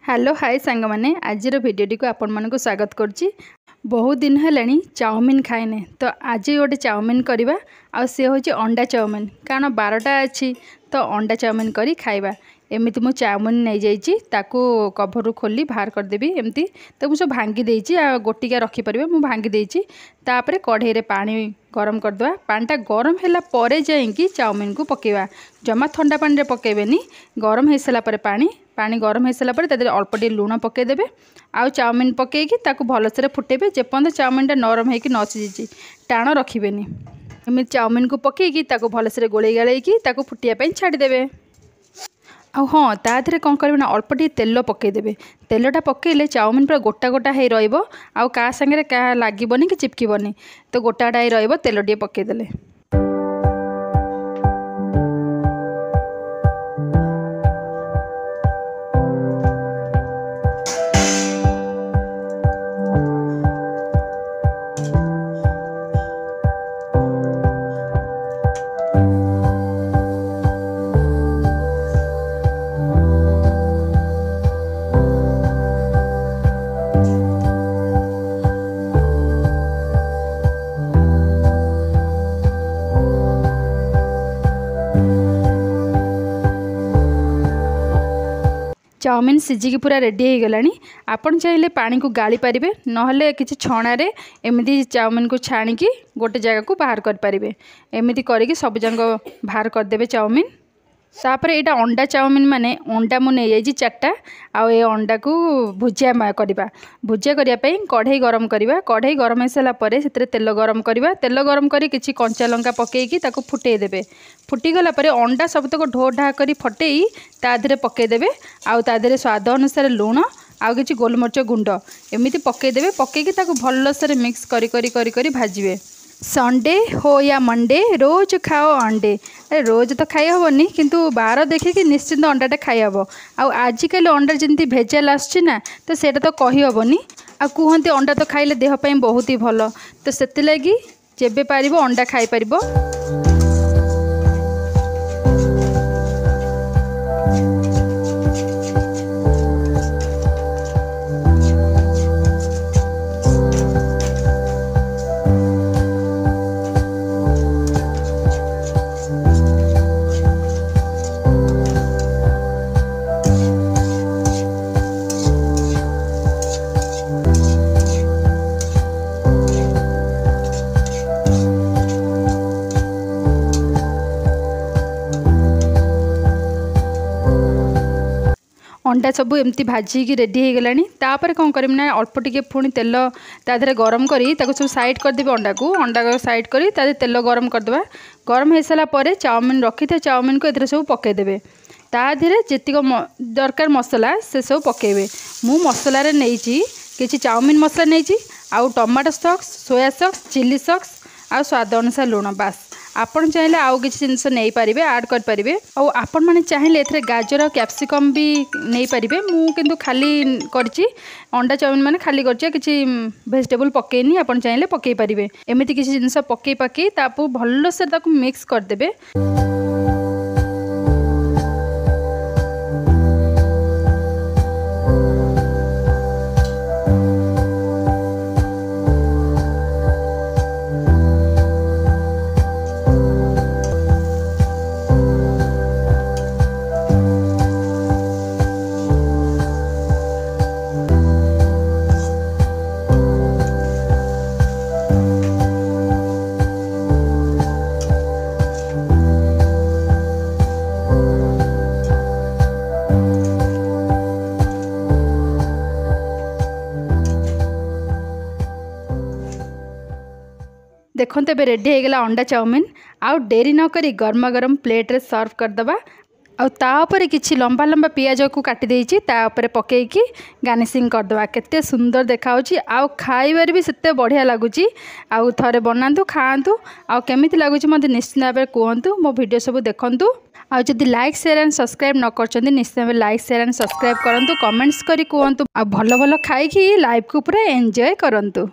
Hello hi सांग मैंने आज भिडियोटी को आपण मानक स्वागत करुच्ची। बहुत दिन है चाउमिन खाएने तो आज गोटे चाउमिन करवा आ सी हूँ अंडा चाउमिन कारण 12टा अच्छी तो अंडा चाउमिन करी खाइबा। एमती मु चाउमिन नहीं जाइए कभर खोली बाहर करदेवी एमती तो मुझे भांगी देची गोटिका रखिपर मुझे भांगी देची तापर कढ़ई पानी गरम करदे पानीटा गरम है पर जाइए चाउमिन को पकेवा जमा ठंडा पानी पकेबेनी गरम हो सारापर पानी गरम हो सारापर अल्प टे लुण पकईदेवे आउ चाउमिन पकईकि भलसे फुटेबे जेपर्यंत चाउमिनटा नरम होकर न सीझी टाण रखिबेनी एमती चाउमिन को पकईकि भलसे गोलई गाड़ेकी फुटिया छाड़देवे। हाँ तादेह कौन करेंगे ना अल्प टे तेल पकईदेवे तेलटा पकईले चाउमिन पूरा गोटा गोटा हो रहा सागर क्या लगभग कि चिपकबनी तो गोटा गोटा हो तेल टे पकईदेले। चाउमिन सीझिकी पूरा रेडी हो गलानी आपन चाहिए पानी को गाली पारे ना किसी छणारे एमती चाउमिन को छाणिकी गोटे जगह को बाहर करें एमती करके सब जंग बाहर करदे चाउमिन। तापर यहाँ अंडा चाउमिन माने अंडा मु नहीं जाइए 4टा आउ ए अंडा को भुजिया करवा भुजिया करने कढ़ई गरम करवा कढ़ई गरम हो सारापर से तेल गरम करवा तेल गरम कर किसी कंचा लंका पकईकि फुटेदेवे फुटीगला अंडा सबतक ढो ढा कर फटई तादेह पकईदेवे आउ तादेह स्वाद अनुसार लुण आउ कि गोलमरिच गुंड एमती पकईदेवे पकईकि भलसे मिक्स करी भाजिबे। संडे हो या मंडे रोज खाओ अंडे अरे रोज तो खाई हेनी किंतु बार देखिए निश्चिंत अंडाटा खाई हम आजिकल अंडा जमी भेजाल आसना तो सेटा तो कही हेनी आ कहते अंडा तो खाइले देहपाई बहुत ही भल तो से लगी जेबे पार अंडा खाई पार। अंडा सब एमती भाजिकी रेडी हो गलानी तापर कौन करमी ना अल्प टिके पुणी तेल तादेह गरम करी सब साइड करदेवी अंडा को साइड करी तेल गरम करदे गरम हो सारापर चाउमिन रखी थे चाउमिन को एथरे सब पकईदेवे तादेह जीतिक दरकार मसला से सब पकईबे मु मसलार नहीं किसी चाउमिन मसला नहीं आउ tomato sauce soya sauce chilli sauce आ स्वाद अनुसार लुण बास आपन चाहिए आउ किसी जिनस नहीं पारे ऐड करें और आपण मैंने चाहिए एथरे गाजर और कैप्सिकम भी नहीं पारे मु किंतु खाली करची अंडा चाउमिन मैंने खाली करची किसी वेजिटेबल पकईनी आपन चाहिए पकई पारे एमती किसी जिनस पकई भलसे मिक्स करदेवे। देखते ए रेडी हो गला अंडा चाउमिन आउ डेरी न करी गरमा गरम प्लेट्रे सर्व करदबा आउे किसी लंबा लंबा पियाज को काटी देछि तापर पकईकि गार्निशिंग करदबा केते सुंदर देखा आउ खाइबार भी सेते बढ़िया लगुची आउ थरे बनातु खातु आउ केमिति लगुची मते निश्चित भाव कहतु मो वीडियो सब देखंतु आउ जदि लाइक शेयर एंड सब्सक्राइब न करछन्ती निश्चित भाव लाइक शेयर एंड सब्सक्राइब करंतु कमेंट्स करी कहतु आ भलो भलो खाइकि लाइफ को पूरा एंजॉय करंतु।